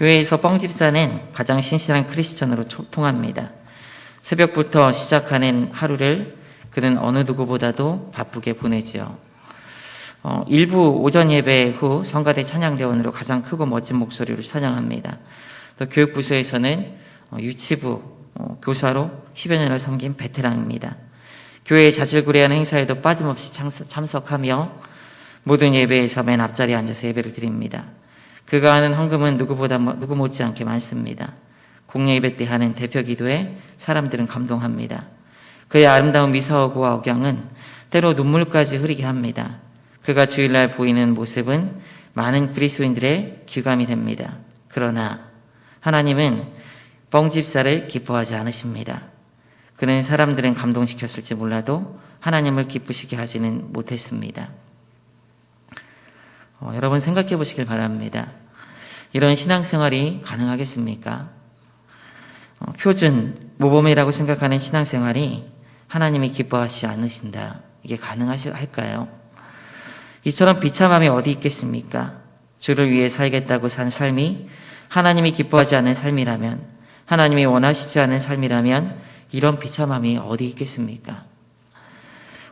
교회에서 뻥집사는 가장 신실한 크리스천으로 통합니다. 새벽부터 시작하는 하루를 그는 어느 누구보다도 바쁘게 보내지요. 일부 오전 예배 후 성가대 찬양대원으로 가장 크고 멋진 목소리로 찬양합니다. 또 교육부서에서는 유치부 교사로 10여 년을 섬긴 베테랑입니다. 교회의 자질구레한 행사에도 빠짐없이 참석하며 모든 예배에서 맨 앞자리에 앉아서 예배를 드립니다. 그가 하는 헌금은 누구 못지않게 많습니다. 공예 예배 때 하는 대표 기도에 사람들은 감동합니다. 그의 아름다운 미사오고와 억양은 때로 눈물까지 흐리게 합니다. 그가 주일날 보이는 모습은 많은 그리스도인들의 귀감이 됩니다. 그러나 하나님은 뻥집사를 기뻐하지 않으십니다. 그는 사람들은 감동시켰을지 몰라도 하나님을 기쁘시게 하지는 못했습니다. 여러분 생각해 보시길 바랍니다. 이런 신앙생활이 가능하겠습니까? 표준, 모범이라고 생각하는 신앙생활이 하나님이 기뻐하시지 않으신다. 이게 가능할까요? 이처럼 비참함이 어디 있겠습니까? 주를 위해 살겠다고 산 삶이 하나님이 기뻐하지 않은 삶이라면, 하나님이 원하시지 않은 삶이라면 이런 비참함이 어디 있겠습니까?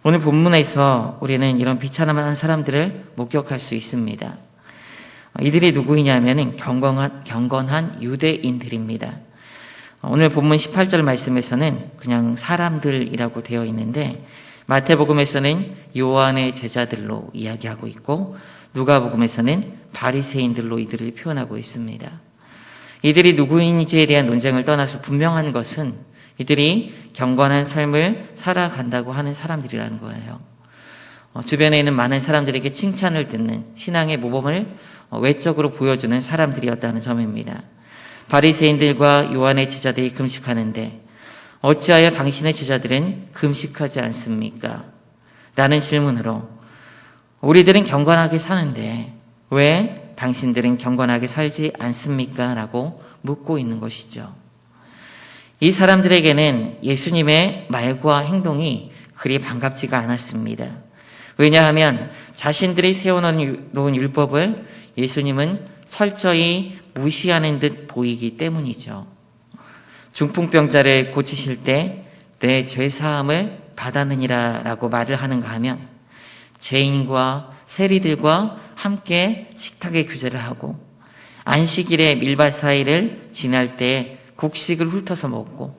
오늘 본문에서 우리는 이런 비참한 사람들을 목격할 수 있습니다. 이들이 누구이냐면 경건한 유대인들입니다. 오늘 본문 18절 말씀에서는 그냥 사람들이라고 되어 있는데 마태복음에서는 요한의 제자들로 이야기하고 있고 누가복음에서는 바리새인들로 이들을 표현하고 있습니다. 이들이 누구인지에 대한 논쟁을 떠나서 분명한 것은 이들이 경건한 삶을 살아간다고 하는 사람들이라는 거예요. 주변에 있는 많은 사람들에게 칭찬을 듣는 신앙의 모범을 외적으로 보여주는 사람들이었다는 점입니다. 바리새인들과 요한의 제자들이 금식하는데 어찌하여 당신의 제자들은 금식하지 않습니까? 라는 질문으로 우리들은 경건하게 사는데 왜 당신들은 경건하게 살지 않습니까? 라고 묻고 있는 것이죠. 이 사람들에게는 예수님의 말과 행동이 그리 반갑지가 않았습니다. 왜냐하면 자신들이 세워놓은 율법을 예수님은 철저히 무시하는 듯 보이기 때문이죠. 중풍병자를 고치실 때 내 죄사함을 받았느니라 라고 말을 하는가 하면 죄인과 세리들과 함께 식탁에 규제를 하고 안식일에 밀밭 사이를 지날 때 곡식을 훑어서 먹고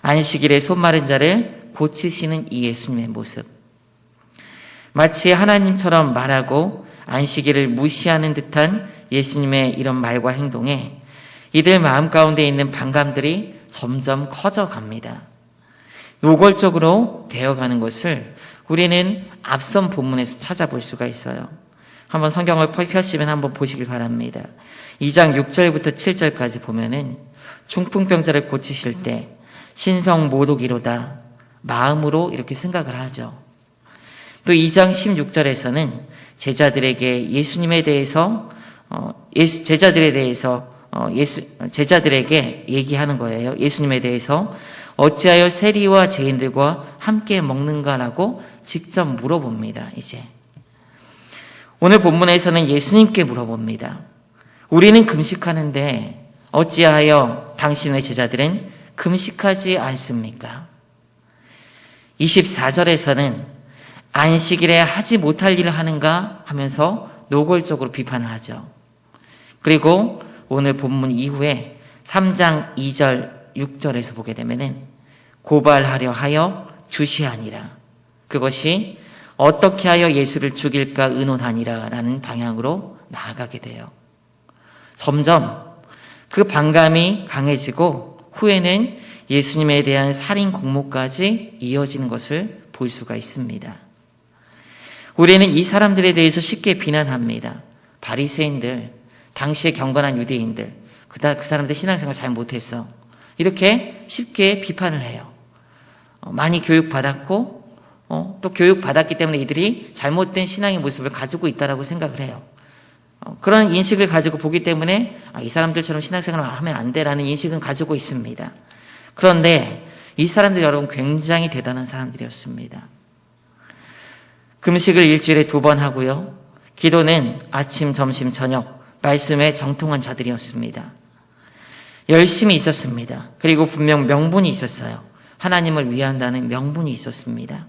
안식일에 손 마른 자를 고치시는 이 예수님의 모습, 마치 하나님처럼 말하고 안식일을 무시하는 듯한 예수님의 이런 말과 행동에 이들 마음 가운데 있는 반감들이 점점 커져갑니다. 노골적으로 되어가는 것을 우리는 앞선 본문에서 찾아볼 수가 있어요. 한번 성경을 펴시면 한번 보시길 바랍니다. 2장 6절부터 7절까지 보면은 중풍병자를 고치실 때 신성 모독이로다 마음으로 이렇게 생각을 하죠. 또 2장 16절에서는 제자들에게 예수님에 대해서 제자들에게 얘기하는 거예요. 예수님에 대해서 어찌하여 세리와 죄인들과 함께 먹는가라고 직접 물어봅니다. 이제 오늘 본문에서는 예수님께 물어봅니다. 우리는 금식하는데 어찌하여 당신의 제자들은 금식하지 않습니까? 24절에서는 안식일에 하지 못할 일을 하는가 하면서 노골적으로 비판을 하죠. 그리고 오늘 본문 이후에 3장 2절 6절에서 보게 되면은 고발하려 하여 주시하니라. 그것이 어떻게 하여 예수를 죽일까 의논하니라 라는 방향으로 나아가게 돼요. 점점 그 반감이 강해지고 후에는 예수님에 대한 살인 공모까지 이어지는 것을 볼 수가 있습니다. 우리는 이 사람들에 대해서 쉽게 비난합니다. 바리새인들, 당시의 경건한 유대인들, 그 사람들 신앙생활 잘 못했어. 이렇게 쉽게 비판을 해요. 많이 교육받았고 또 교육받았기 때문에 이들이 잘못된 신앙의 모습을 가지고 있다라고 생각을 해요. 그런 인식을 가지고 보기 때문에 이 사람들처럼 신앙생활을 하면 안 돼라는 인식은 가지고 있습니다. 그런데 이 사람들 여러분 굉장히 대단한 사람들이었습니다. 금식을 일주일에 2번 하고요. 기도는 아침, 점심, 저녁 말씀에 정통한 자들이었습니다. 열심히 있었습니다. 그리고 분명 명분이 있었어요. 하나님을 위한다는 명분이 있었습니다.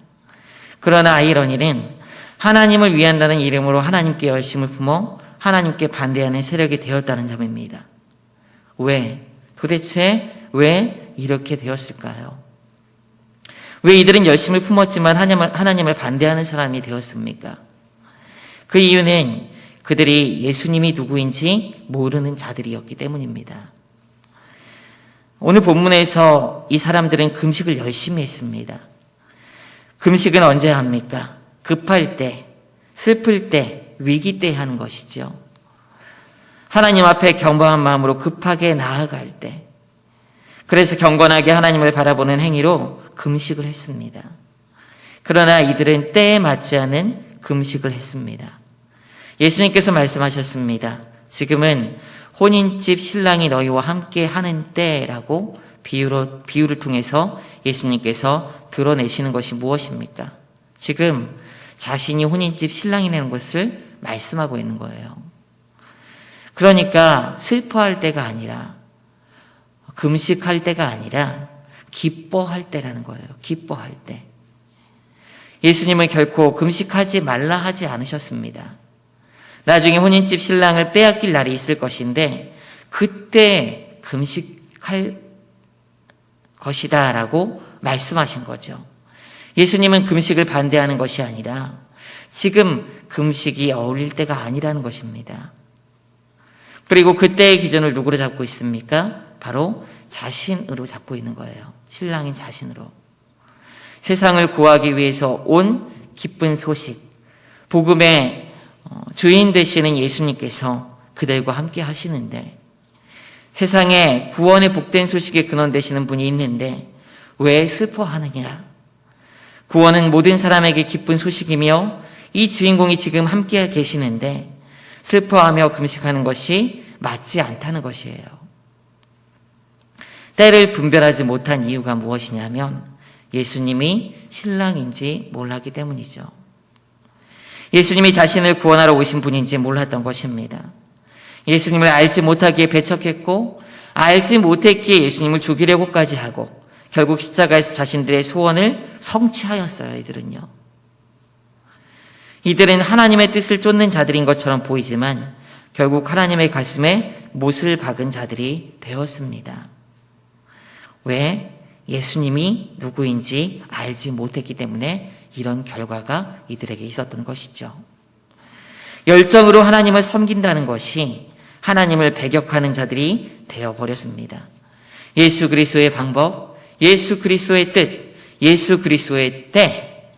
그러나 아이러니는 하나님을 위한다는 이름으로 하나님께 열심을 품어 하나님께 반대하는 세력이 되었다는 점입니다. 도대체 왜 이렇게 되었을까요? 왜 이들은 열심을 품었지만 하나님을 반대하는 사람이 되었습니까? 그 이유는 그들이 예수님이 누구인지 모르는 자들이었기 때문입니다. 오늘 본문에서 이 사람들은 금식을 열심히 했습니다. 금식은 언제 합니까? 급할 때, 슬플 때, 위기 때 하는 것이죠. 하나님 앞에 겸허한 마음으로 급하게 나아갈 때, 그래서 경건하게 하나님을 바라보는 행위로 금식을 했습니다. 그러나 이들은 때에 맞지 않은 금식을 했습니다. 예수님께서 말씀하셨습니다. 지금은 혼인집 신랑이 너희와 함께 하는 때라고 비유를 통해서 예수님께서 드러내시는 것이 무엇입니까? 지금 자신이 혼인집 신랑이 되는 것을 말씀하고 있는 거예요. 그러니까 슬퍼할 때가 아니라, 금식할 때가 아니라 기뻐할 때라는 거예요. 기뻐할 때. 예수님은 결코 금식하지 말라 하지 않으셨습니다. 나중에 혼인집 신랑을 빼앗길 날이 있을 것인데 그때 금식할 것이다 라고 말씀하신 거죠. 예수님은 금식을 반대하는 것이 아니라 지금 금식이 어울릴 때가 아니라는 것입니다. 그리고 그때의 기준을 누구로 잡고 있습니까? 바로 자신으로 잡고 있는 거예요. 신랑인 자신으로. 세상을 구하기 위해서 온 기쁜 소식, 복음의 주인 되시는 예수님께서 그들과 함께 하시는데, 세상에 구원의 복된 소식의 근원 되시는 분이 있는데 왜 슬퍼하느냐? 구원은 모든 사람에게 기쁜 소식이며 이 주인공이 지금 함께 계시는데 슬퍼하며 금식하는 것이 맞지 않다는 것이에요. 때를 분별하지 못한 이유가 무엇이냐면 예수님이 신랑인지 몰랐기 때문이죠. 예수님이 자신을 구원하러 오신 분인지 몰랐던 것입니다. 예수님을 알지 못하기에 배척했고 알지 못했기에 예수님을 죽이려고까지 하고 결국 십자가에서 자신들의 소원을 성취하였어요. 이들은 하나님의 뜻을 쫓는 자들인 것처럼 보이지만 결국 하나님의 가슴에 못을 박은 자들이 되었습니다. 왜? 예수님이 누구인지 알지 못했기 때문에 이런 결과가 이들에게 있었던 것이죠. 열정으로 하나님을 섬긴다는 것이 하나님을 배격하는 자들이 되어버렸습니다. 예수 그리스도의 방법, 예수 그리스도의 뜻, 예수 그리스도의 때,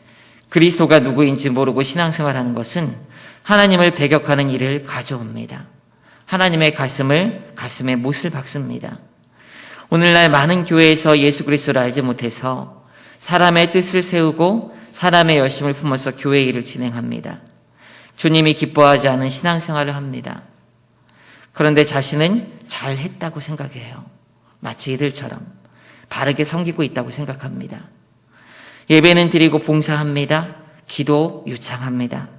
그리스도가 누구인지 모르고 신앙생활하는 것은 하나님을 배격하는 일을 가져옵니다. 하나님의 가슴에 못을 박습니다. 오늘날 많은 교회에서 예수 그리스도를 알지 못해서 사람의 뜻을 세우고 사람의 열심을 품어서 교회 일을 진행합니다. 주님이 기뻐하지 않은 신앙생활을 합니다. 그런데 자신은 잘했다고 생각해요. 마치 이들처럼 바르게 섬기고 있다고 생각합니다. 예배는 드리고 봉사합니다. 기도 유창합니다.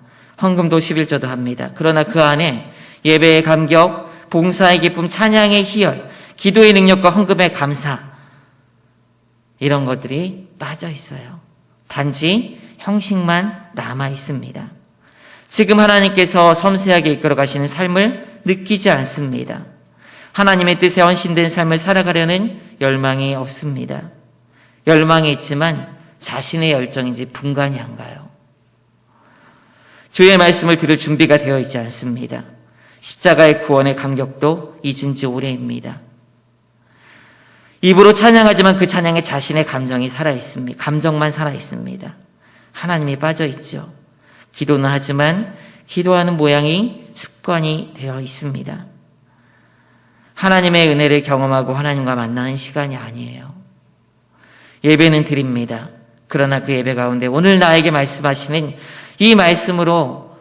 헌금도 11조도 합니다. 그러나 그 안에 예배의 감격, 봉사의 기쁨, 찬양의 희열, 기도의 능력과 헌금의 감사, 이런 것들이 빠져 있어요. 단지 형식만 남아 있습니다. 지금 하나님께서 섬세하게 이끌어 가시는 삶을 느끼지 않습니다. 하나님의 뜻에 헌신된 삶을 살아가려는 열망이 없습니다. 열망이 있지만 자신의 열정인지 분간이 안 가요. 주의 말씀을 들을 준비가 되어 있지 않습니다. 십자가의 구원의 감격도 잊은 지 오래입니다. 입으로 찬양하지만 그 찬양에 자신의 감정이 살아있습니다. 감정만 살아있습니다. 하나님이 빠져있죠. 기도는 하지만 기도하는 모양이 습관이 되어 있습니다. 하나님의 은혜를 경험하고 하나님과 만나는 시간이 아니에요. 예배는 드립니다. 그러나 그 예배 가운데 오늘 나에게 말씀하시는 이 말씀으로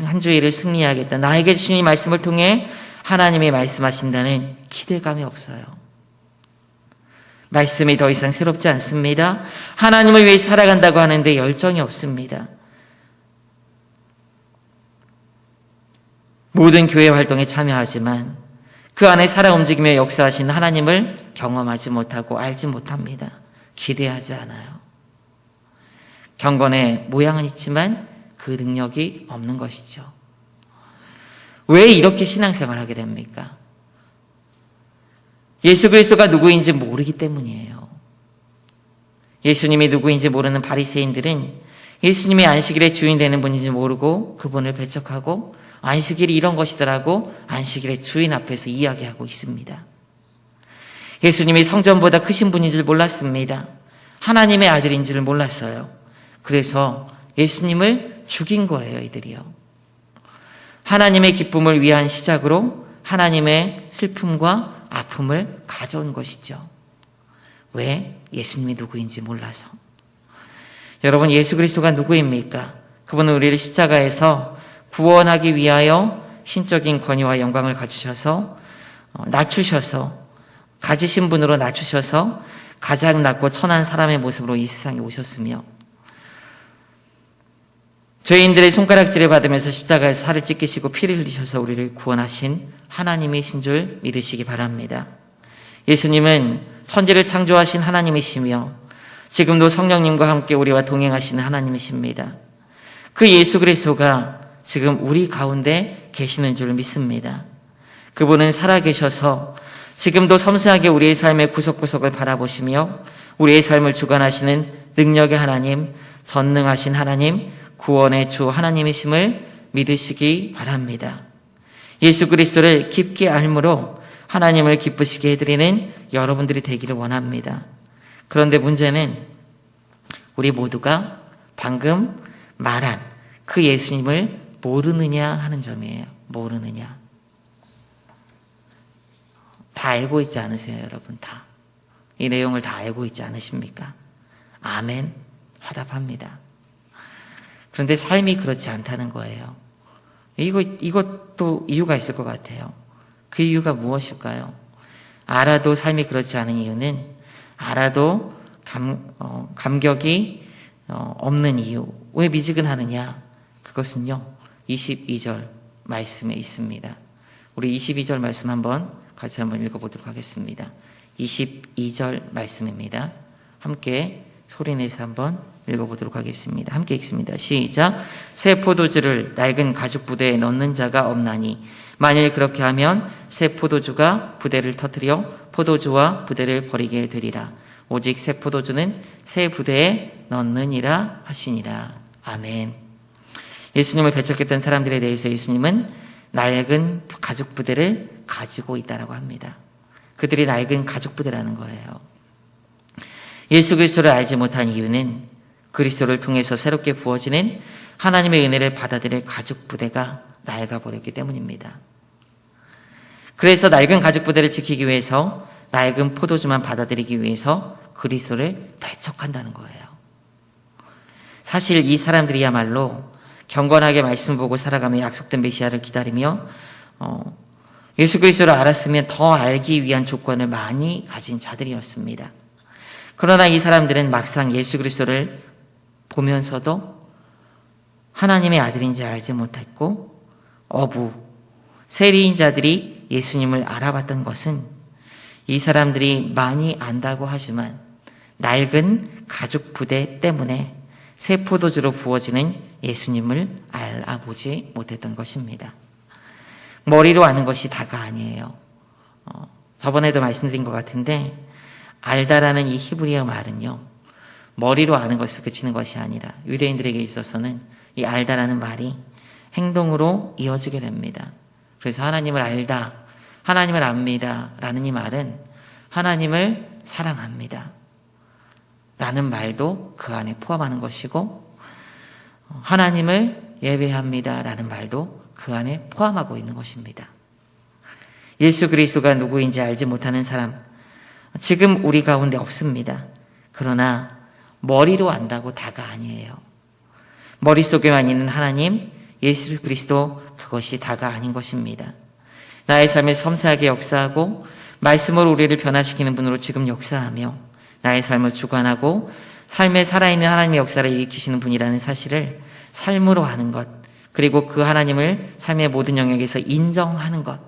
한 주일을 승리하겠다. 나에게 주신 이 말씀을 통해 하나님이 말씀하신다는 기대감이 없어요. 말씀이 더 이상 새롭지 않습니다. 하나님을 위해 살아간다고 하는데 열정이 없습니다. 모든 교회 활동에 참여하지만 그 안에 살아 움직이며 역사하신 하나님을 경험하지 못하고 알지 못합니다. 기대하지 않아요. 경건의 모양은 있지만 그 능력이 없는 것이죠. 왜 이렇게 신앙생활을 하게 됩니까? 예수 그리스도가 누구인지 모르기 때문이에요. 예수님이 누구인지 모르는 바리새인들은 예수님이 안식일의 주인 되는 분인지 모르고 그분을 배척하고 안식일이 이런 것이더라고 안식일의 주인 앞에서 이야기하고 있습니다. 예수님이 성전보다 크신 분인 줄 몰랐습니다. 하나님의 아들인 줄 몰랐어요. 그래서 예수님을 죽인 거예요, 이들이요. 하나님의 기쁨을 위한 시작으로 하나님의 슬픔과 아픔을 가져온 것이죠. 왜? 예수님이 누구인지 몰라서. 여러분, 예수 그리스도가 누구입니까? 그분은 우리를 십자가에서 구원하기 위하여 신적인 권위와 영광을 갖추셔서 낮추셔서 가지신 분으로 낮추셔서 가장 낮고 천한 사람의 모습으로 이 세상에 오셨으며 죄인들의 손가락질을 받으면서 십자가에서 살을 찢기시고 피를 흘리셔서 우리를 구원하신 하나님이신 줄 믿으시기 바랍니다. 예수님은 천지를 창조하신 하나님이시며 지금도 성령님과 함께 우리와 동행하시는 하나님이십니다. 그 예수 그리스도가 지금 우리 가운데 계시는 줄 믿습니다. 그분은 살아계셔서 지금도 섬세하게 우리의 삶의 구석구석을 바라보시며 우리의 삶을 주관하시는 능력의 하나님, 전능하신 하나님, 구원의 주 하나님이심을 믿으시기 바랍니다. 예수 그리스도를 깊게 알므로 하나님을 기쁘시게 해드리는 여러분들이 되기를 원합니다. 그런데 문제는 우리 모두가 방금 말한 그 예수님을 모르느냐 하는 점이에요. 모르느냐. 다 알고 있지 않으세요, 여러분? 다. 이 내용을 다 알고 있지 않으십니까? 아멘. 화답합니다. 그런데 삶이 그렇지 않다는 거예요. 이것도 이유가 있을 것 같아요. 그 이유가 무엇일까요? 알아도 삶이 그렇지 않은 이유는 알아도 감격이 없는 이유. 왜 미지근하느냐? 그것은요, 22절 말씀에 있습니다. 우리 22절 말씀 같이 한번 읽어보도록 하겠습니다. 22절 말씀입니다. 함께 소리내서 한번 읽어보도록 하겠습니다. 함께 읽습니다. 시작. 새 포도주를 낡은 가죽 부대에 넣는 자가 없나니 만일 그렇게 하면 새 포도주가 부대를 터뜨려 포도주와 부대를 버리게 되리라. 오직 새 포도주는 새 부대에 넣느니라 하시니라. 아멘. 예수님을 배척했던 사람들에 대해서 예수님은 낡은 가죽 부대를 가지고 있다라고 합니다. 그들이 낡은 가죽 부대라는 거예요. 예수 그리스도를 알지 못한 이유는 그리스도를 통해서 새롭게 부어지는 하나님의 은혜를 받아들일 가죽 부대가 낡아버렸기 때문입니다. 그래서 낡은 가죽 부대를 지키기 위해서 낡은 포도주만 받아들이기 위해서 그리스도를 배척한다는 거예요. 사실 이 사람들이야말로 경건하게 말씀 보고 살아가며 약속된 메시아를 기다리며 예수 그리스도를 알았으면 더 알기 위한 조건을 많이 가진 자들이었습니다. 그러나 이 사람들은 막상 예수 그리스도를 보면서도 하나님의 아들인지 알지 못했고 세리인 자들이 예수님을 알아봤던 것은 이 사람들이 많이 안다고 하지만 낡은 가죽 부대 때문에 새 포도주로 부어지는 예수님을 알아보지 못했던 것입니다. 머리로 아는 것이 다가 아니에요. 저번에도 말씀드린 것 같은데 알다라는 이 히브리어 말은요, 머리로 아는 것에서 그치는 것이 아니라 유대인들에게 있어서는 이 알다라는 말이 행동으로 이어지게 됩니다. 그래서 하나님을 알다, 하나님을 압니다 라는 이 말은 하나님을 사랑합니다 라는 말도 그 안에 포함하는 것이고, 하나님을 예배합니다 라는 말도 그 안에 포함하고 있는 것입니다. 예수 그리스도가 누구인지 알지 못하는 사람, 지금 우리 가운데 없습니다. 그러나 머리로 안다고 다가 아니에요. 머릿속에만 있는 하나님, 예수 그리스도, 그것이 다가 아닌 것입니다. 나의 삶을 섬세하게 역사하고 말씀으로 우리를 변화시키는 분으로 지금 역사하며 나의 삶을 주관하고 삶에 살아있는 하나님의 역사를 일으키시는 분이라는 사실을 삶으로 아는 것, 그리고 그 하나님을 삶의 모든 영역에서 인정하는 것,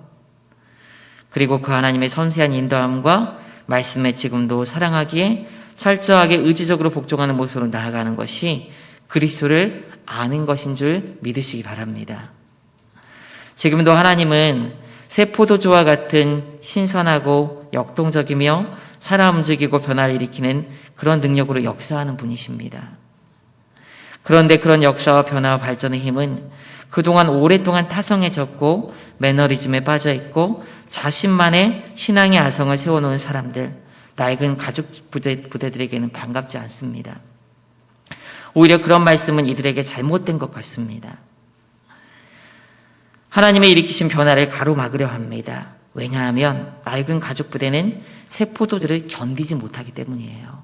그리고 그 하나님의 섬세한 인도함과 말씀에 지금도 사랑하기에 철저하게 의지적으로 복종하는 모습으로 나아가는 것이 그리스도를 아는 것인 줄 믿으시기 바랍니다. 지금도 하나님은 새 포도주와 같은 신선하고 역동적이며 살아 움직이고 변화를 일으키는 그런 능력으로 역사하는 분이십니다. 그런데 그런 역사와 변화와 발전의 힘은 그동안 오랫동안 타성해졌고 매너리즘에 빠져있고 자신만의 신앙의 아성을 세워놓은 사람들, 낡은 가죽 부대들에게는 반갑지 않습니다. 오히려 그런 말씀은 이들에게 잘못된 것 같습니다. 하나님의 일으키신 변화를 가로막으려 합니다. 왜냐하면 낡은 가죽 부대는 새 포도주를 견디지 못하기 때문이에요.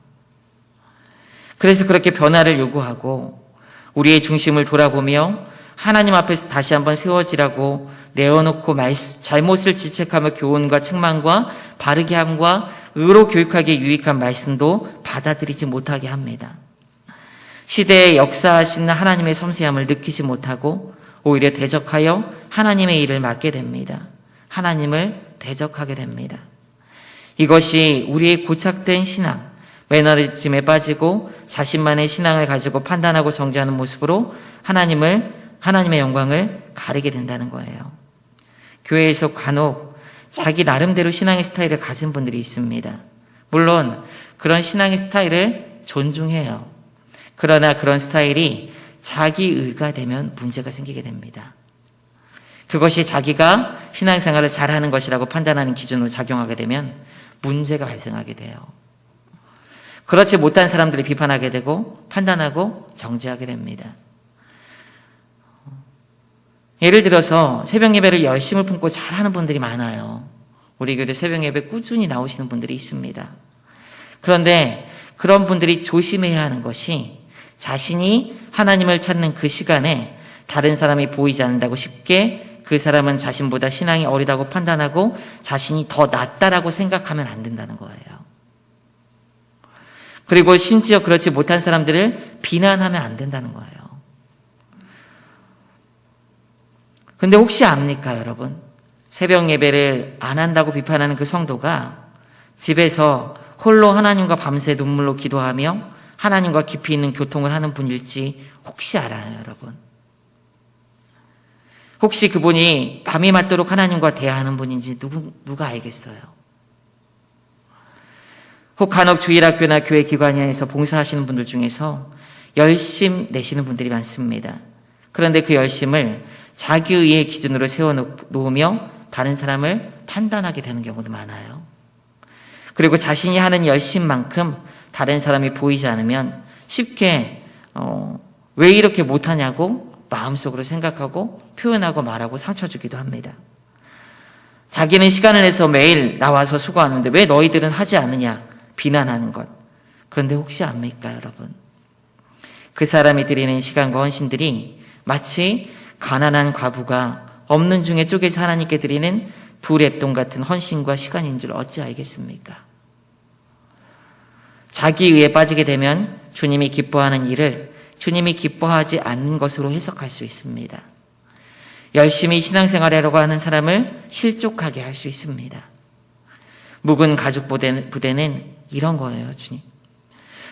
그래서 그렇게 변화를 요구하고 우리의 중심을 돌아보며 하나님 앞에서 다시 한번 세워지라고 내어놓고 잘못을 지책하며 교훈과 책망과 바르게 함과 의로 교육하기에 유익한 말씀도 받아들이지 못하게 합니다. 시대에 역사하시는 하나님의 섬세함을 느끼지 못하고 오히려 대적하여 하나님의 일을 맡게 됩니다. 하나님을 대적하게 됩니다. 이것이 우리의 고착된 신앙, 매너리즘에 빠지고 자신만의 신앙을 가지고 판단하고 정죄하는 모습으로 하나님의 영광을 가리게 된다는 거예요. 교회에서 간혹 자기 나름대로 신앙의 스타일을 가진 분들이 있습니다. 물론 그런 신앙의 스타일을 존중해요. 그러나 그런 스타일이 자기 의가 되면 문제가 생기게 됩니다. 그것이 자기가 신앙생활을 잘하는 것이라고 판단하는 기준으로 작용하게 되면 문제가 발생하게 돼요. 그렇지 못한 사람들이 비판하게 되고 판단하고 정죄하게 됩니다. 예를 들어서 새벽 예배를 열심을 품고 잘하는 분들이 많아요. 우리 교회 새벽 예배 꾸준히 나오시는 분들이 있습니다. 그런데 그런 분들이 조심해야 하는 것이 자신이 하나님을 찾는 그 시간에 다른 사람이 보이지 않는다고 쉽게 그 사람은 자신보다 신앙이 어리다고 판단하고 자신이 더 낫다라고 생각하면 안 된다는 거예요. 그리고 심지어 그렇지 못한 사람들을 비난하면 안 된다는 거예요. 근데 혹시 압니까, 여러분? 새벽 예배를 안 한다고 비판하는 그 성도가 집에서 홀로 하나님과 밤새 눈물로 기도하며 하나님과 깊이 있는 교통을 하는 분일지 혹시 알아요, 여러분? 혹시 그분이 밤이 맞도록 하나님과 대화하는 분인지 누가 알겠어요? 혹 간혹 주일학교나 교회 기관에서 봉사하시는 분들 중에서 열심 내시는 분들이 많습니다. 그런데 그 열심을 자기의의 기준으로 세워놓으며 다른 사람을 판단하게 되는 경우도 많아요. 그리고 자신이 하는 열심만큼 다른 사람이 보이지 않으면 쉽게 왜 이렇게 못하냐고 마음속으로 생각하고 표현하고 말하고 상처 주기도 합니다. 자기는 시간을 내서 매일 나와서 수고하는데 왜 너희들은 하지 않느냐 비난하는 것. 그런데 혹시 압니까, 여러분? 그 사람이 드리는 시간과 헌신들이 마치 가난한 과부가 없는 중에 쪼개서 하나님께 드리는 두 랩돈 같은 헌신과 시간인 줄 어찌 알겠습니까? 자기 의에 빠지게 되면 주님이 기뻐하는 일을 주님이 기뻐하지 않는 것으로 해석할 수 있습니다. 열심히 신앙생활하려고 하는 사람을 실족하게 할 수 있습니다. 묵은 가죽 부대는 이런 거예요, 주님.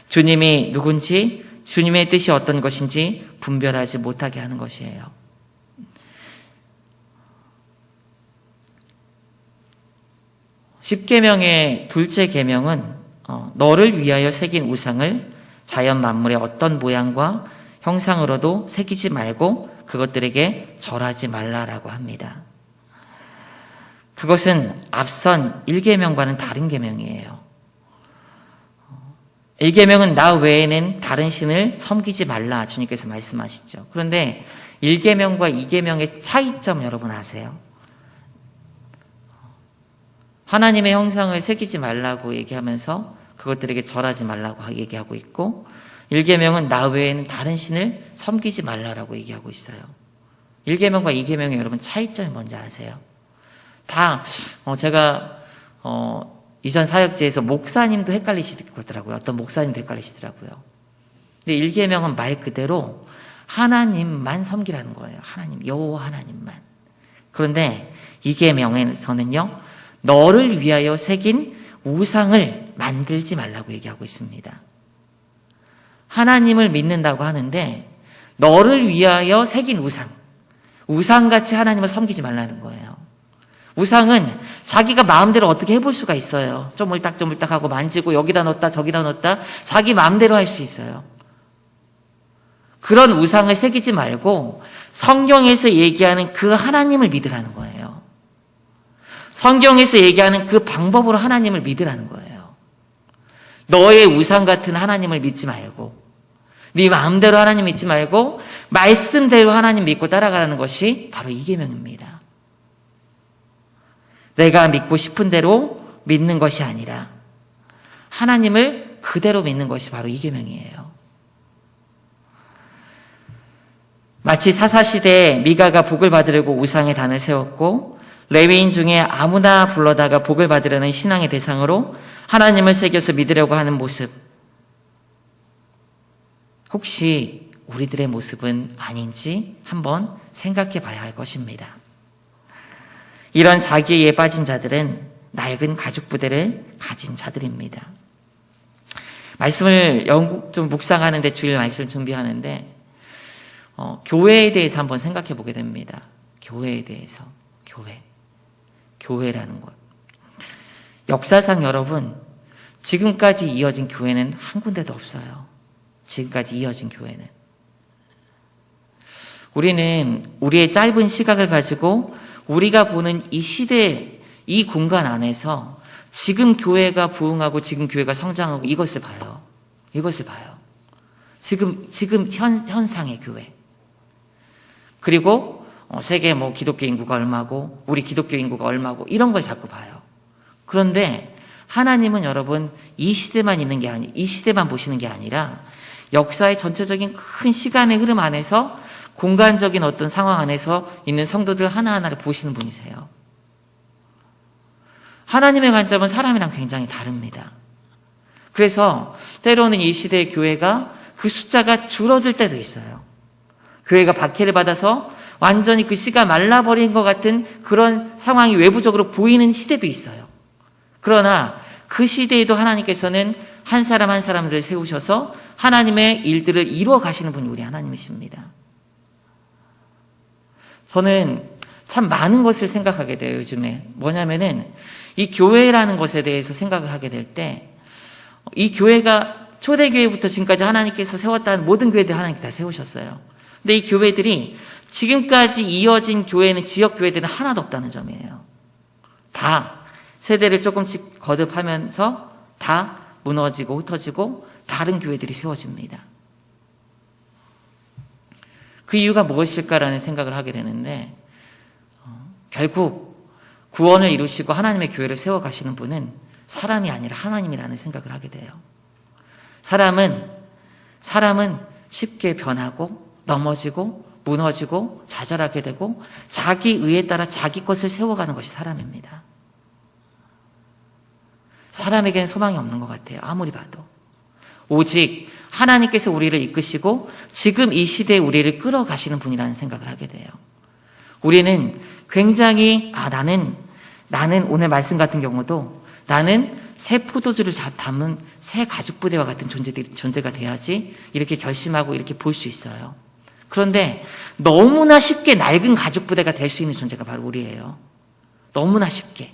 주님이 누군지, 주님의 뜻이 어떤 것인지 분별하지 못하게 하는 것이에요. 십계명의 둘째 계명은 너를 위하여 새긴 우상을 자연 만물의 어떤 모양과 형상으로도 새기지 말고 그것들에게 절하지 말라라고 합니다. 그것은 앞선 1계명과는 다른 계명이에요. 1계명은 나 외에는 다른 신을 섬기지 말라 주님께서 말씀하시죠. 그런데 1계명과 2계명의 차이점 여러분 아세요? 하나님의 형상을 새기지 말라고 얘기하면서 그것들에게 절하지 말라고 얘기하고 있고 1계명은 나 외에는 다른 신을 섬기지 말라라고 얘기하고 있어요. 1계명과 2계명의 여러분 차이점이 뭔지 아세요? 다 제가 이전 사역지에서 목사님도 헷갈리시더라고요. 어떤 목사님도 헷갈리시더라고요. 근데 1계명은 말 그대로 하나님만 섬기라는 거예요. 하나님, 여호와 하나님만. 그런데 이 계명에서는요, 너를 위하여 새긴 우상을 만들지 말라고 얘기하고 있습니다. 하나님을 믿는다고 하는데 너를 위하여 새긴 우상같이 하나님을 섬기지 말라는 거예요. 우상은 자기가 마음대로 어떻게 해볼 수가 있어요. 쪼물딱쪼물딱 하고 만지고 여기다 넣었다 저기다 넣었다 자기 마음대로 할 수 있어요. 그런 우상을 새기지 말고 성경에서 얘기하는 그 하나님을 믿으라는 거예요. 성경에서 얘기하는 그 방법으로 하나님을 믿으라는 거예요. 너의 우상 같은 하나님을 믿지 말고 네 마음대로 하나님 믿지 말고 말씀대로 하나님 믿고 따라가라는 것이 바로 이 계명입니다. 내가 믿고 싶은 대로 믿는 것이 아니라 하나님을 그대로 믿는 것이 바로 이 계명이에요. 마치 사사시대에 미가가 복을 받으려고 우상의 단을 세웠고 레위인 중에 아무나 불러다가 복을 받으려는 신앙의 대상으로 하나님을 새겨서 믿으려고 하는 모습, 혹시 우리들의 모습은 아닌지 한번 생각해 봐야 할 것입니다. 이런 자기에 빠진 자들은 낡은 가죽 부대를 가진 자들입니다. 말씀을 좀 묵상하는데 주일 말씀 준비하는데 교회에 대해서 한번 생각해 보게 됩니다. 교회에 대해서. 교회라는 것. 역사상 여러분, 지금까지 이어진 교회는 한 군데도 없어요. 지금까지 이어진 교회는. 우리는 우리의 짧은 시각을 가지고 우리가 보는 이 시대, 이 공간 안에서 지금 교회가 부흥하고 지금 교회가 성장하고 이것을 봐요. 지금 현상의 교회. 그리고 세계 기독교 인구가 얼마고 우리 기독교 인구가 얼마고 이런 걸 자꾸 봐요. 그런데 하나님은 여러분 이 시대만 보시는 게 아니라 역사의 전체적인 큰 시간의 흐름 안에서 공간적인 어떤 상황 안에서 있는 성도들 하나하나를 보시는 분이세요. 하나님의 관점은 사람이랑 굉장히 다릅니다. 그래서 때로는 이 시대의 교회가 그 숫자가 줄어들 때도 있어요. 교회가 박해를 받아서 완전히 그 씨가 말라버린 것 같은 그런 상황이 외부적으로 보이는 시대도 있어요. 그러나 그 시대에도 하나님께서는 한 사람 한 사람들을 세우셔서 하나님의 일들을 이루어 가시는 분이 우리 하나님이십니다. 저는 참 많은 것을 생각하게 돼요, 요즘에. 뭐냐면은 이 교회라는 것에 대해서 생각을 하게 될 때 이 교회가 초대교회부터 지금까지 하나님께서 세웠다는 모든 교회들 하나님께서 다 세우셨어요. 근데 이 교회들이 지금까지 이어진 교회는 지역 교회들은 하나도 없다는 점이에요. 다 세대를 조금씩 거듭하면서 다 무너지고 흩어지고 다른 교회들이 세워집니다. 그 이유가 무엇일까라는 생각을 하게 되는데 결국 구원을 이루시고 하나님의 교회를 세워가시는 분은 사람이 아니라 하나님이라는 생각을 하게 돼요. 사람은 쉽게 변하고 넘어지고 무너지고 좌절하게 되고 자기 의에 따라 자기 것을 세워가는 것이 사람입니다. 사람에게는 소망이 없는 것 같아요. 아무리 봐도. 오직 하나님께서 우리를 이끄시고 지금 이 시대에 우리를 끌어가시는 분이라는 생각을 하게 돼요. 우리는 굉장히 나는 오늘 말씀 같은 경우도 나는 새 포도주를 담은 새 가죽부대와 같은 존재가 돼야지 이렇게 결심하고 이렇게 볼 수 있어요. 그런데 너무나 쉽게 낡은 가죽부대가 될 수 있는 존재가 바로 우리예요. 너무나 쉽게.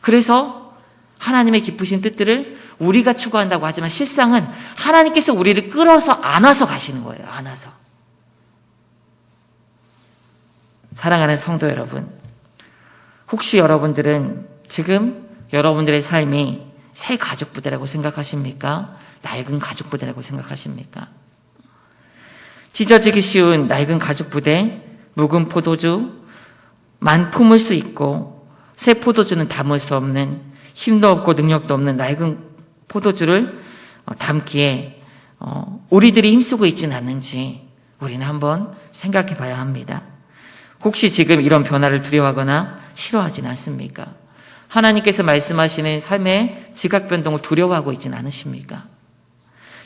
그래서 하나님의 기쁘신 뜻들을 우리가 추구한다고 하지만 실상은 하나님께서 우리를 끌어서 안아서 가시는 거예요. 안아서. 사랑하는 성도 여러분, 혹시 여러분들은 지금 여러분들의 삶이 새 가죽부대라고 생각하십니까? 낡은 가죽부대라고 생각하십니까? 찢어지기 쉬운 낡은 가죽부대, 묵은 포도주만 품을 수 있고 새 포도주는 담을 수 없는, 힘도 없고 능력도 없는 낡은 포도주를 담기에 우리들이 힘쓰고 있지는 않는지 우리는 한번 생각해 봐야 합니다. 혹시 지금 이런 변화를 두려워하거나 싫어하지는 않습니까? 하나님께서 말씀하시는 삶의 지각 변동을 두려워하고 있지는 않으십니까?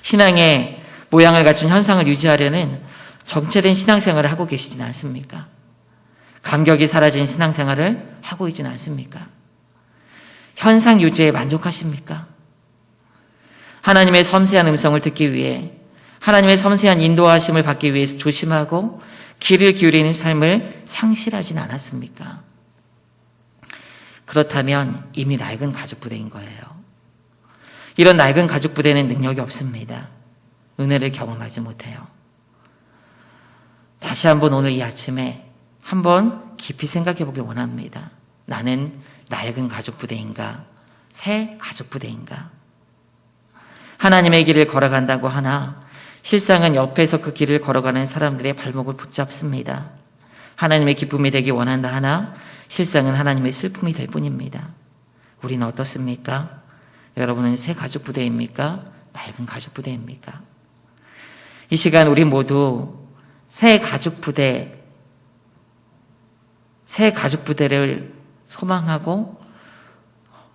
신앙의 모양을 갖춘 현상을 유지하려는 정체된 신앙생활을 하고 계시지는 않습니까? 감격이 사라진 신앙생활을 하고 있지는 않습니까? 현상 유지에 만족하십니까? 하나님의 섬세한 음성을 듣기 위해, 하나님의 섬세한 인도하심을 받기 위해서 조심하고 귀를 기울이는 삶을 상실하진 않았습니까? 그렇다면 이미 낡은 가죽부대인 거예요. 이런 낡은 가죽부대는 능력이 없습니다. 은혜를 경험하지 못해요. 다시 한번 오늘 이 아침에 한번 깊이 생각해 보길 원합니다. 나는 낡은 가죽부대인가? 새 가죽부대인가? 하나님의 길을 걸어간다고 하나 실상은 옆에서 그 길을 걸어가는 사람들의 발목을 붙잡습니다. 하나님의 기쁨이 되기 원한다 하나 실상은 하나님의 슬픔이 될 뿐입니다. 우리는 어떻습니까? 여러분은 새 가죽부대입니까? 낡은 가죽부대입니까? 이 시간 우리 모두 새 가죽부대를 소망하고,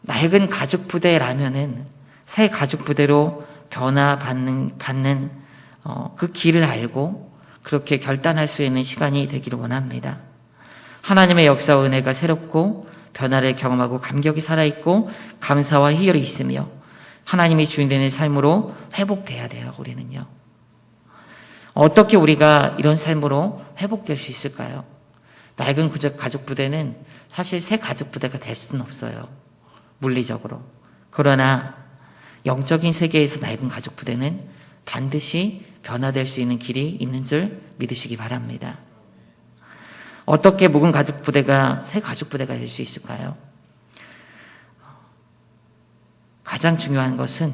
낡은 가죽부대라면은 새 가죽부대로 변화받는 그 길을 알고 그렇게 결단할 수 있는 시간이 되기를 원합니다. 하나님의 역사와 은혜가 새롭고 변화를 경험하고 감격이 살아있고 감사와 희열이 있으며 하나님이 주인 되는 삶으로 회복돼야 돼요. 우리는요. 어떻게 우리가 이런 삶으로 회복될 수 있을까요? 낡은 가죽부대는 사실 새 가죽부대가 될 수는 없어요. 물리적으로. 그러나 영적인 세계에서 낡은 가죽부대는 반드시 변화될 수 있는 길이 있는 줄 믿으시기 바랍니다. 어떻게 묵은 가죽부대가 새 가죽부대가 될 수 있을까요? 가장 중요한 것은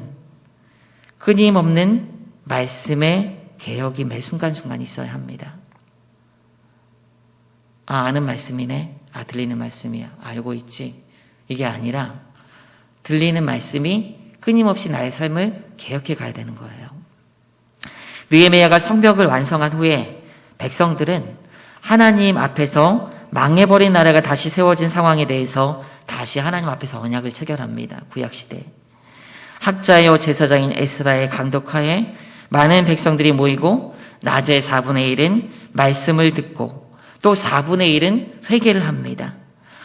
끊임없는 말씀의 개혁이 매 순간순간 있어야 합니다. 아는 말씀이네. 들리는 말씀이야. 알고 있지. 이게 아니라 들리는 말씀이 끊임없이 나의 삶을 개혁해 가야 되는 거예요. 느헤미야가 성벽을 완성한 후에 백성들은 하나님 앞에서 망해버린 나라가 다시 세워진 상황에 대해서 다시 하나님 앞에서 언약을 체결합니다. 구약시대. 학자요 제사장인 에스라의 감독하에 많은 백성들이 모이고 낮에 4분의 1은 말씀을 듣고 또 4분의 1은 회개를 합니다.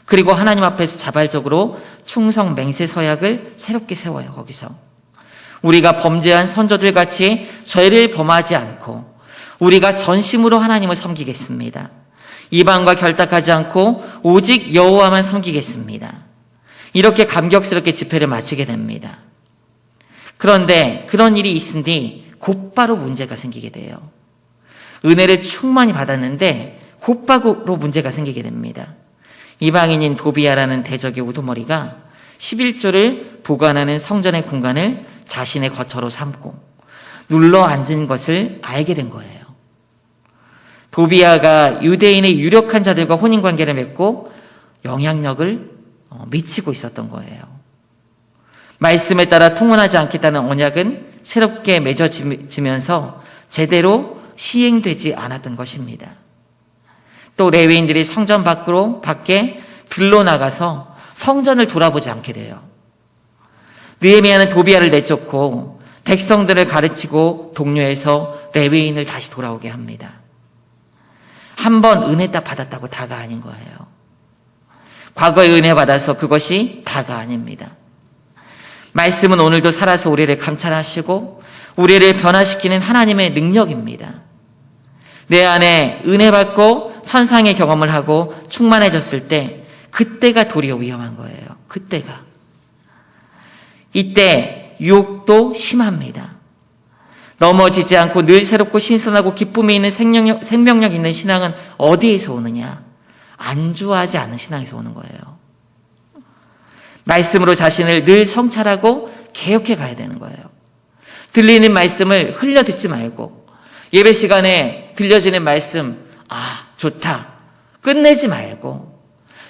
그리고 하나님 앞에서 자발적으로 충성 맹세 서약을 새롭게 세워요. 거기서 우리가 범죄한 선조들 같이 죄를 범하지 않고 우리가 전심으로 하나님을 섬기겠습니다. 이방과 결탁하지 않고 오직 여호와만 섬기겠습니다. 이렇게 감격스럽게 집회를 마치게 됩니다. 그런데 그런 일이 있은 뒤 곧바로 문제가 생기게 돼요. 은혜를 충만히 받았는데 곧바로 문제가 생기게 됩니다. 이방인인 도비야라는 대적의 우두머리가 11조를 보관하는 성전의 공간을 자신의 거처로 삼고 눌러 앉은 것을 알게 된 거예요. 도비야가 유대인의 유력한 자들과 혼인관계를 맺고 영향력을 미치고 있었던 거예요. 말씀에 따라 통혼하지 않겠다는 언약은 새롭게 맺어지면서 제대로 시행되지 않았던 것입니다. 또 레위인들이 성전 밖에 들로 나가서 성전을 돌아보지 않게 돼요. 느헤미야는 도비야를 내쫓고 백성들을 가르치고 독려해서 레위인을 다시 돌아오게 합니다. 한 번 은혜 받았다고 다가 아닌 거예요. 과거에 은혜 받아서 그것이 다가 아닙니다. 말씀은 오늘도 살아서 우리를 감찰하시고 우리를 변화시키는 하나님의 능력입니다. 내 안에 은혜 받고 천상의 경험을 하고 충만해졌을 때 그때가 도리어 위험한 거예요. 그때가. 이때 유혹도 심합니다. 넘어지지 않고 늘 새롭고 신선하고 기쁨이 있는 생명력 있는 신앙은 어디에서 오느냐? 안주하지 않은 신앙에서 오는 거예요. 말씀으로 자신을 늘 성찰하고 개혁해 가야 되는 거예요. 들리는 말씀을 흘려 듣지 말고 예배 시간에 들려지는 말씀, 좋다. 끝내지 말고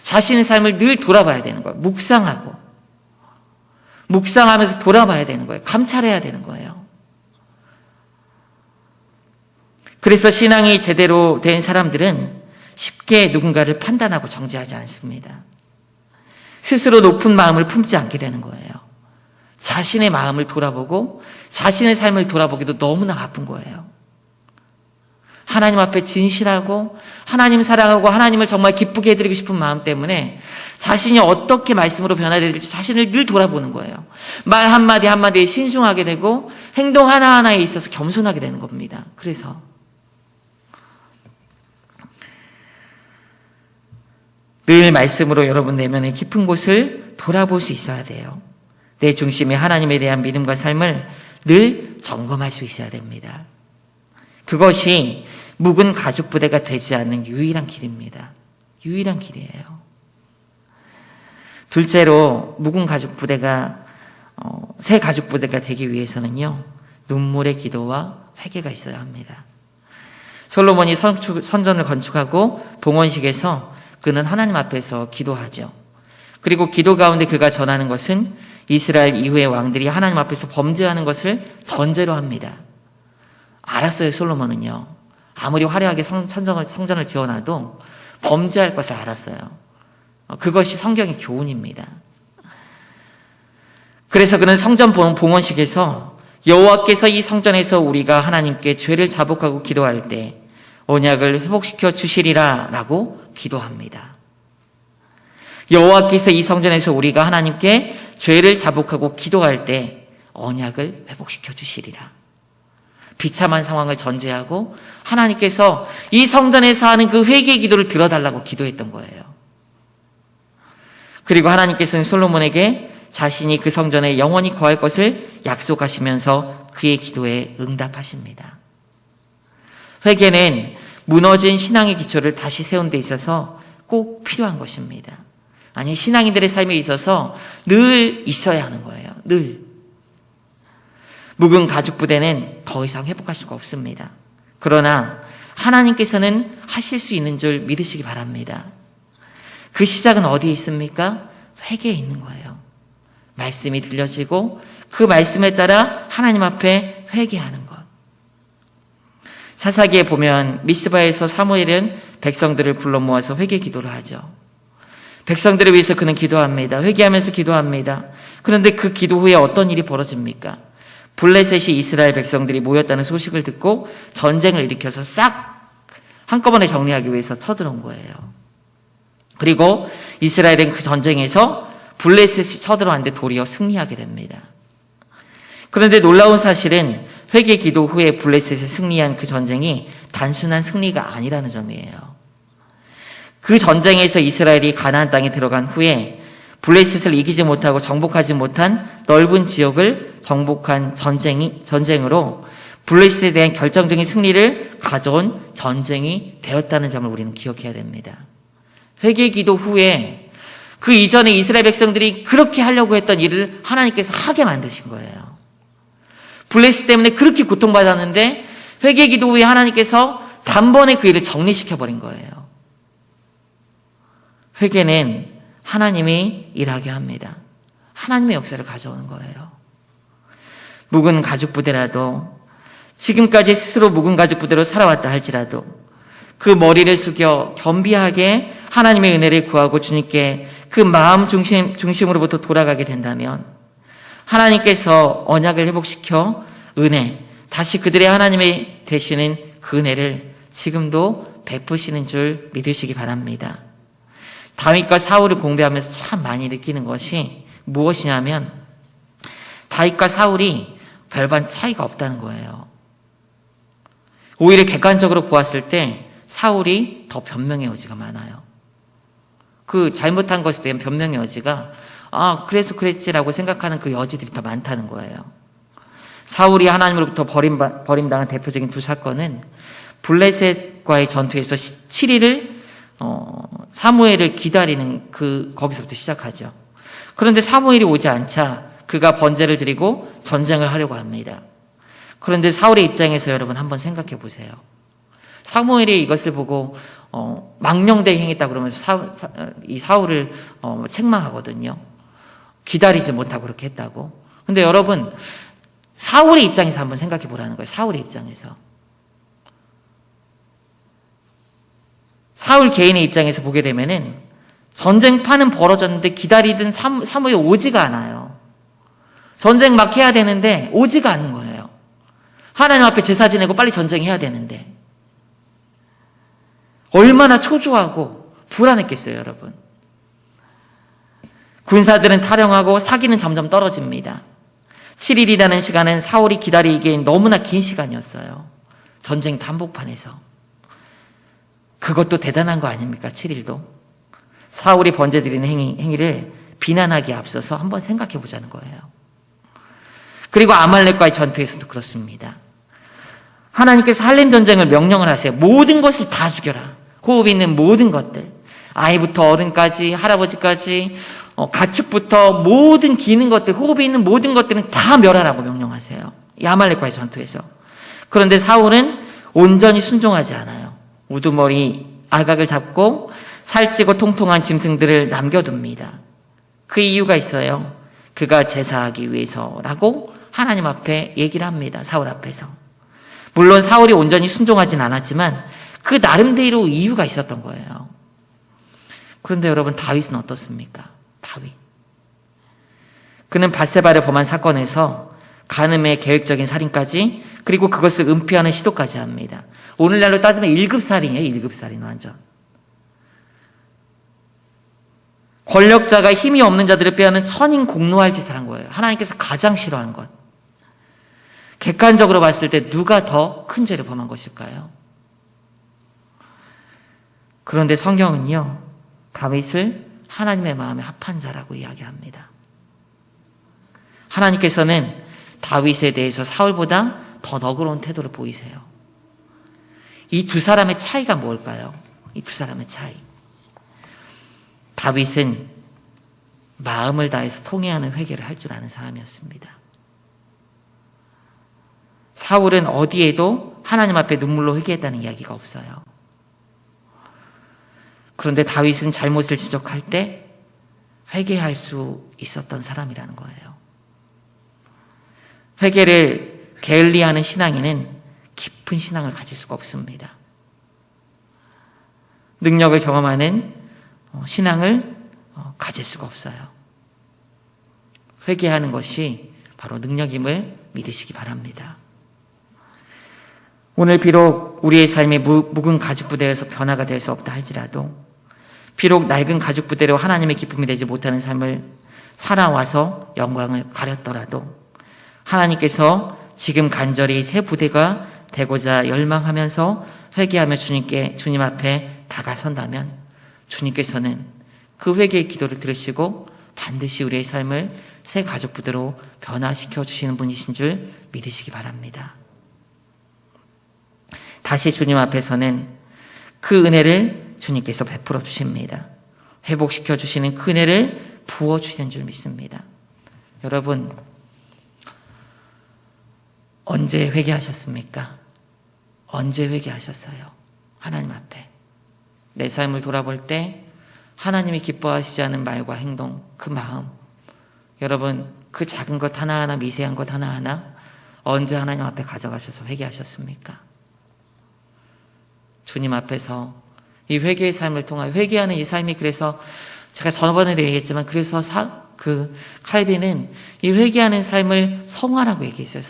자신의 삶을 늘 돌아봐야 되는 거예요. 묵상하면서 돌아봐야 되는 거예요. 감찰해야 되는 거예요. 그래서 신앙이 제대로 된 사람들은 쉽게 누군가를 판단하고 정죄하지 않습니다. 스스로 높은 마음을 품지 않게 되는 거예요. 자신의 마음을 돌아보고 자신의 삶을 돌아보기도 너무나 바쁜 거예요. 하나님 앞에 진실하고 하나님 사랑하고 하나님을 정말 기쁘게 해드리고 싶은 마음 때문에 자신이 어떻게 말씀으로 변화해야 될지 자신을 늘 돌아보는 거예요. 말 한마디 한마디에 신중하게 되고 행동 하나하나에 있어서 겸손하게 되는 겁니다. 그래서 늘 말씀으로 여러분 내면의 깊은 곳을 돌아볼 수 있어야 돼요. 내 중심에 하나님에 대한 믿음과 삶을 늘 점검할 수 있어야 됩니다. 그것이 묵은 가죽 부대가 되지 않는 유일한 길입니다. 유일한 길이에요. 둘째로 묵은 가죽 부대가 새 가죽 부대가 되기 위해서는요, 눈물의 기도와 회개가 있어야 합니다. 솔로몬이 성전을 건축하고 봉헌식에서 그는 하나님 앞에서 기도하죠. 그리고 기도 가운데 그가 전하는 것은 이스라엘 이후의 왕들이 하나님 앞에서 범죄하는 것을 전제로 합니다. 알았어요, 솔로몬은요. 아무리 화려하게 성전을 지어놔도 범죄할 것을 알았어요. 그것이 성경의 교훈입니다. 그래서 그는 성전 봉헌식에서 여호와께서 이 성전에서 우리가 하나님께 죄를 자복하고 기도할 때 언약을 회복시켜 주시리라 라고 기도합니다. 여호와께서 이 성전에서 우리가 하나님께 죄를 자복하고 기도할 때 언약을 회복시켜 주시리라. 비참한 상황을 전제하고 하나님께서 이 성전에서 하는 그 회개의 기도를 들어달라고 기도했던 거예요. 그리고 하나님께서는 솔로몬에게 자신이 그 성전에 영원히 거할 것을 약속하시면서 그의 기도에 응답하십니다. 회개는 무너진 신앙의 기초를 다시 세운 데 있어서 꼭 필요한 것입니다. 아니, 신앙인들의 삶에 있어서 늘 있어야 하는 거예요. 늘. 묵은 가죽 부대는 더 이상 회복할 수가 없습니다. 그러나 하나님께서는 하실 수 있는 줄 믿으시기 바랍니다. 그 시작은 어디에 있습니까? 회개에 있는 거예요. 말씀이 들려지고 그 말씀에 따라 하나님 앞에 회개하는 것. 사사기에 보면 미스바에서 사무엘은 백성들을 불러 모아서 회개 기도를 하죠. 백성들을 위해서 그는 기도합니다. 회개하면서 기도합니다. 그런데 그 기도 후에 어떤 일이 벌어집니까? 블레셋이 이스라엘 백성들이 모였다는 소식을 듣고 전쟁을 일으켜서 싹 한꺼번에 정리하기 위해서 쳐들어온 거예요. 그리고 이스라엘은 그 전쟁에서 블레셋이 쳐들어왔는데 도리어 승리하게 됩니다. 그런데 놀라운 사실은 회개 기도 후에 블레셋이 승리한 그 전쟁이 단순한 승리가 아니라는 점이에요. 그 전쟁에서 이스라엘이 가나안 땅에 들어간 후에 블레셋을 이기지 못하고 정복하지 못한 넓은 지역을 정복한 전쟁으로 블레셋에 대한 결정적인 승리를 가져온 전쟁이 되었다는 점을 우리는 기억해야 됩니다. 회개 기도 후에 그 이전에 이스라엘 백성들이 그렇게 하려고 했던 일을 하나님께서 하게 만드신 거예요. 블레셋 때문에 그렇게 고통받았는데 회개 기도 후에 하나님께서 단번에 그 일을 정리시켜버린 거예요. 회개는 하나님이 일하게 합니다. 하나님의 역사를 가져오는 거예요. 묵은 가죽 부대라도 지금까지 스스로 묵은 가죽 부대로 살아왔다 할지라도 그 머리를 숙여 겸비하게 하나님의 은혜를 구하고 주님께 그 마음 중심으로부터 돌아가게 된다면 하나님께서 언약을 회복시켜 다시 그들의 하나님이 되시는 그 은혜를 지금도 베푸시는 줄 믿으시기 바랍니다. 다윗과 사울을 공부하면서 참 많이 느끼는 것이 무엇이냐면 다윗과 사울이 별반 차이가 없다는 거예요. 오히려 객관적으로 보았을 때 사울이 더 변명의 여지가 많아요. 그 잘못한 것에 대한 변명의 여지가 그래서 그랬지라고 생각하는 그 여지들이 더 많다는 거예요. 사울이 하나님으로부터 버림당한 대표적인 두 사건은 블레셋과의 전투에서 7일을 사무엘을 기다리는 거기서부터 시작하죠. 그런데 사무엘이 오지 않자 그가 번제를 드리고 전쟁을 하려고 합니다. 그런데 사울의 입장에서 여러분 한번 생각해 보세요. 사무엘이 이것을 보고 망령되게 행했다 그러면서 이 사울을 책망하거든요. 기다리지 못하고 그렇게 했다고. 근데 여러분 사울의 입장에서 한번 생각해 보라는 거예요. 사울의 입장에서. 사울 개인의 입장에서 보게 되면은 전쟁판은 벌어졌는데 기다리던 사무엘이 오지가 않아요. 전쟁 막 해야 되는데 오지가 않는 거예요. 하나님 앞에 제사 지내고 빨리 전쟁해야 되는데 얼마나 초조하고 불안했겠어요, 여러분. 군사들은 탈영하고 사기는 점점 떨어집니다. 7일이라는 시간은 사울이 기다리기엔 너무나 긴 시간이었어요. 전쟁 단복판에서. 그것도 대단한 거 아닙니까? 7일도. 사울이 번제드리는 행위를 비난하기에 앞서서 한번 생각해 보자는 거예요. 그리고 아말렉과의 전투에서도 그렇습니다. 하나님께서 할렘 전쟁을 명령을 하세요. 모든 것을 다 죽여라. 호흡 있는 모든 것들. 아이부터 어른까지, 할아버지까지, 가축부터 모든 기는 것들, 호흡이 있는 모든 것들은 다 멸하라고 명령하세요. 이 아말렉과의 전투에서. 그런데 사울은 온전히 순종하지 않아요. 우두머리 아각을 잡고 살찌고 통통한 짐승들을 남겨둡니다. 그 이유가 있어요. 그가 제사하기 위해서라고 하나님 앞에 얘기를 합니다. 사울 앞에서. 물론 사울이 온전히 순종하진 않았지만 그 나름대로 이유가 있었던 거예요. 그런데 여러분, 다윗은 어떻습니까? 다윗. 그는 밧세바를 범한 사건에서 간음의 계획적인 살인까지, 그리고 그것을 은폐하는 시도까지 합니다. 오늘날로 따지면 1급 살인이에요. 1급 살인 완전. 권력자가 힘이 없는 자들을 빼앗는 천인 공노할 짓을 한 거예요. 하나님께서 가장 싫어하는 것. 객관적으로 봤을 때 누가 더 큰 죄를 범한 것일까요? 그런데 성경은요, 다윗을 하나님의 마음에 합한 자라고 이야기합니다. 하나님께서는 다윗에 대해서 사울보다 더 너그러운 태도를 보이세요. 이 두 사람의 차이가 뭘까요? 이 두 사람의 차이. 다윗은 마음을 다해서 통회하는 회개를 할 줄 아는 사람이었습니다. 사울은 어디에도 하나님 앞에 눈물로 회개했다는 이야기가 없어요. 그런데 다윗은 잘못을 지적할 때 회개할 수 있었던 사람이라는 거예요. 회개를 게을리하는 신앙인은 깊은 신앙을 가질 수가 없습니다. 능력을 경험하는 신앙을 가질 수가 없어요. 회개하는 것이 바로 능력임을 믿으시기 바랍니다. 오늘 비록 우리의 삶이 묵은 가죽부대에서 변화가 될 수 없다 할지라도, 비록 낡은 가죽부대로 하나님의 기쁨이 되지 못하는 삶을 살아와서 영광을 가렸더라도 하나님께서 지금 간절히 새 부대가 되고자 열망하면서 회개하며 주님 앞에 다가선다면 주님께서는 그 회개의 기도를 들으시고 반드시 우리의 삶을 새 가죽부대로 변화시켜 주시는 분이신 줄 믿으시기 바랍니다. 다시 주님 앞에서는 그 은혜를 주님께서 베풀어 주십니다. 회복시켜 주시는 그 은혜를 부어 주시는 줄 믿습니다. 여러분, 언제 회개하셨습니까? 언제 회개하셨어요? 하나님 앞에. 내 삶을 돌아볼 때 하나님이 기뻐하시지 않은 말과 행동, 그 마음, 여러분, 그 작은 것 하나하나, 미세한 것 하나하나 언제 하나님 앞에 가져가셔서 회개하셨습니까? 주님 앞에서 이 회개의 삶을 통하여, 회개하는 이 삶이, 그래서 제가 저번에도 얘기했지만, 그래서 칼빈은 이 회개하는 삶을 성화라고 얘기했어요.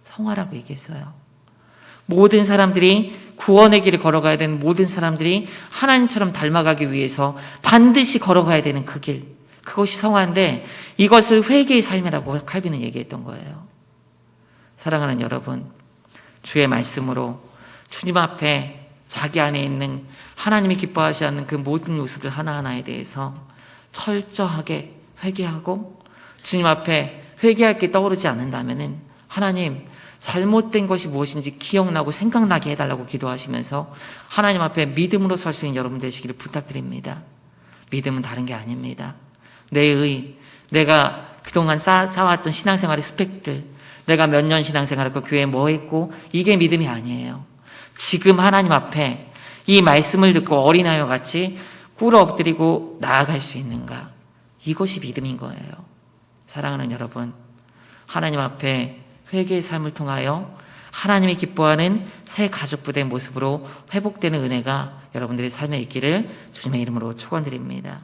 성화라고 얘기했어요. 모든 사람들이 구원의 길을 걸어가야 되는 모든 사람들이 하나님처럼 닮아가기 위해서 반드시 걸어가야 되는 그 길, 그것이 성화인데 이것을 회개의 삶이라고 칼빈은 얘기했던 거예요. 사랑하는 여러분, 주의 말씀으로 주님 앞에 자기 안에 있는 하나님이 기뻐하지 않는 그 모든 요소들 하나하나에 대해서 철저하게 회개하고, 주님 앞에 회개할 게 떠오르지 않는다면은 하나님, 잘못된 것이 무엇인지 기억나고 생각나게 해달라고 기도하시면서 하나님 앞에 믿음으로 설 수 있는 여러분 되시기를 부탁드립니다. 믿음은 다른 게 아닙니다. 내가 그동안 쌓아왔던 신앙생활의 스펙들, 내가 몇 년 신앙생활했고 교회에 뭐 했고, 이게 믿음이 아니에요. 지금 하나님 앞에 이 말씀을 듣고 어린아이와 같이 꿇어 엎드리고 나아갈 수 있는가, 이것이 믿음인 거예요. 사랑하는 여러분, 하나님 앞에 회개의 삶을 통하여 하나님이 기뻐하는 새 가족부대의 모습으로 회복되는 은혜가 여러분들의 삶에 있기를 주님의 이름으로 축원드립니다.